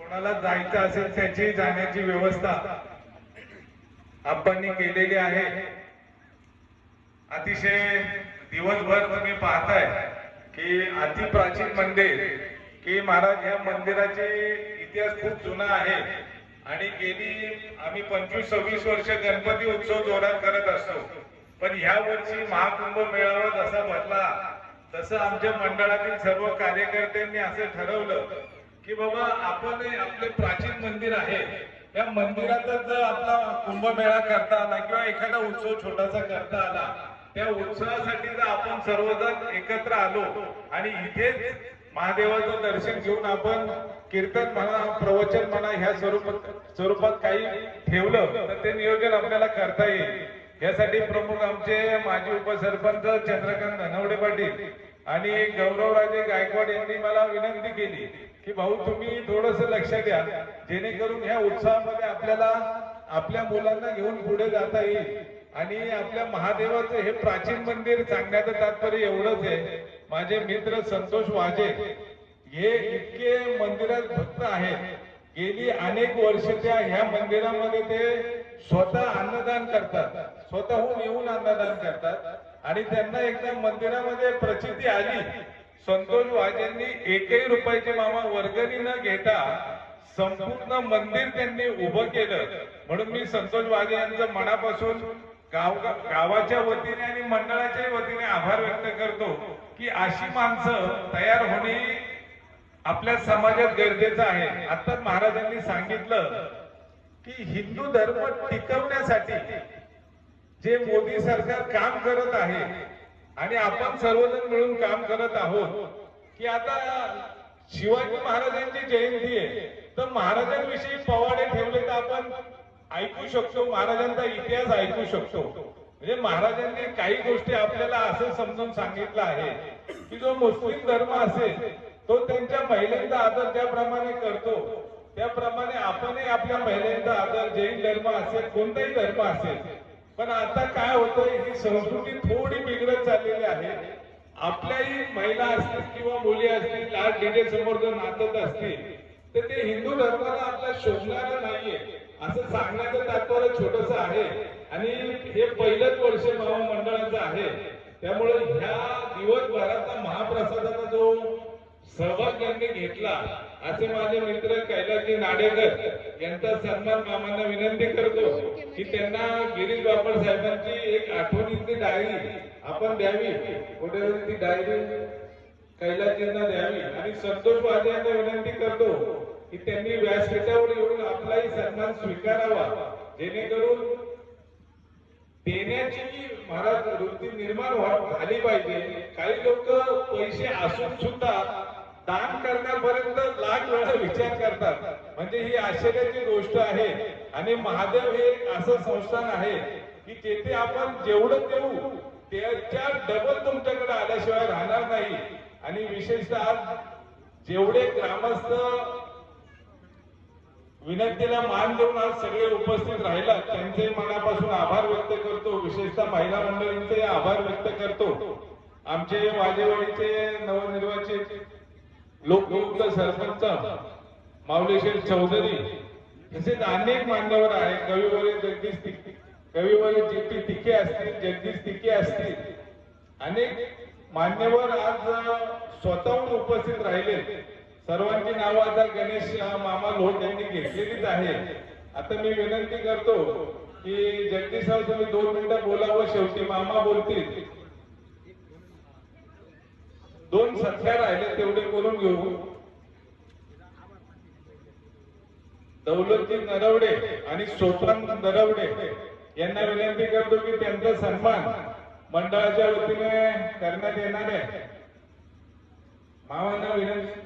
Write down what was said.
कोणाला जायचं असेल त्याची जाण्याची व्यवस्था आपण केलेली आहे। अतिशय दिवसभर तुम्ही पाहताय की अति प्राचीन मंदिर की महाराज या मंदिराचे इतिहास खूप जुना आहे आणि गेली आम्ही 25-26 वर्ष गणपती उत्सव जोरात करत असतो, पण ह्या वर्षी महाकुंभ मेळावा जसा भरला तसं आमच्या मंडळातील सर्व कार्यकर्त्यांनी असं ठरवलं की बाबा आपण आपले प्राचीन मंदिर आहे या मंदिरातच जर आपला कुंभमेळा करता आला किंवा एखादा उत्सव छोटासा करता आला, त्या उत्सवासाठी जर आपण सर्वजण एकत्र आलो आणि इथेच महादेवाचं दर्शन घेऊन आपण कीर्तन म्हणा प्रवचन म्हणा ह्या स्वरूपात काही ठेवलं तर ते नियोजन आपल्याला करता येईल। यासाठी प्रमुख आमचे माजी उपसरपंच चंद्रकांत धनवडे पाटील आणि गौरवराजे गायकवाड यांनी मला विनंती केली की भाऊ तुम्ही थोडस लक्ष द्या जेणेकरून ह्या उत्सवामध्ये आपल्याला आपल्या मुलांना घेऊन पुढे जाता येईल आणि आपल्या महादेवाचं हे प्राचीन मंदिर सांगण्याचं तात्पर्य एवढंच आहे। माझे मित्र संतोष वाजे हे इतके मंदिरात भक्त आहेत, गेली अनेक वर्ष त्या ह्या मंदिरामध्ये ते स्वतः अन्नदान करतात, स्वतःहून येऊन अन्नदान करतात आणि त्यांना एकदा मंदिरामध्ये प्रचिती आली। संतोष वाजेंनी एकही रुपयाची मामा वर्गणी न घेता संपूर्ण मंदिर त्यांनी उभं केलं, म्हणून मी संतोष वाजे यांचं मनापासून गावाच्या वतीने आणि मंडळाच्या वतीने आभार व्यक्त करतो की अशी माणसं तयार होणे आपल्या समाजात गरजेचं आहे। आता महाराजांनी सांगितलं की हिंदू धर्म टिकवण्यासाठी जे मोदी सरकार काम करत आहे आणि आपण सर्वजण मिळून काम करत आहोत की आता शिवाजी महाराजांची जयंती आहे तर महाराजांविषयी पवाडे ठेवले तर आपण ऐकू शकतो, महाराजांचा इतिहास ऐकू शकतो। म्हणजे महाराजांनी काही गोष्टी आपल्याला असं समजून सांगितलं आहे की जो मुस्लिम धर्म असेल तो त्यांच्या महिलांचा आदर ज्याप्रमाणे करतो त्याप्रमाणे आपणही आपल्या महिलांचा आदर, जैन धर्म असेल कोणताही धर्म असेल, पण आता काय होतंय ही संस्कृती थोडी बिघडत चाललेली आहे। आपल्याही महिला असतील किंवा मुली असतील आज डीजे समोर जर नाचत असतील तर ते हिंदू धर्माला आपल्या शोभणारं नाहीये असं सांगण्याचं तात्पर्य छोटस आहे आणि हे पहिलंच वर्ष महामंडळाचं आहे। त्यामुळे ह्या दिवसभराचा महाप्रसादाचा जो सहभाग यांनी घेतला असे माझे मित्र कैलासजी नाडेकर यांचा सन्मान मामांना विनंती करतो की त्यांना गिरीश बापट साहेबांची एक आठवणीतली डायरी आपण द्यावी, कुठेतरी ती डायरी कैलासजींना द्यावी आणि संतोष वाजे यांना विनंती करतो की त्यांनी व्यासपीठावर येऊन आपलाही सन्मान स्वीकारावा जेणेकरून देण्याची महाराज वृत्ती निर्माण झाली पाहिजे। काही लोक पैसे असून सुद्धा दान करण्यापर्यंत लाख वेळा विचार करतात, म्हणजे ही आश्चर्याची गोष्ट आहे। आणि महादेव हे असं संस्थान आहे की जेथे आपण जेवढं देऊ त्याच्या डबल तुमच्याकडे आल्याशिवाय राहणार नाही। आणि विशेषतः जेवढे ग्रामस्थ विनंतीला मान देऊन आज सगळे उपस्थित राहिला त्यांचे मनापासून आभार व्यक्त करतो, विशेषतः महिला मंडळींचे आभार व्यक्त करतो। आमचे वाजेवाडीचे नवनिर्वाचित लोकयुक्त सरपंच माऊलीशेठ चौधरी तसेच अनेक मान्यवर आहेत, कविवर्य जेपी तिके असतील, जगदीश तिके असतील, अनेक मान्यवर आज स्वतःहून उपस्थित राहिले। सर्वांची नावं आता गणेश मामा लोट यांनी घेतलेलीच आहे। आता मी विनंती करतो की जगदीश राव तुम्ही 2 मिनिटं बोलावं, शेवटी मामा बोलतील। 2 सख्या राहिले तेवढे करून घेऊ। दौलतजी नरवडे आणि सोपान नरवडे यांना विनंती करतो की त्यांचा सन्मान मंडळाच्या वतीने करण्यात येणार आहे। मामांना विनंती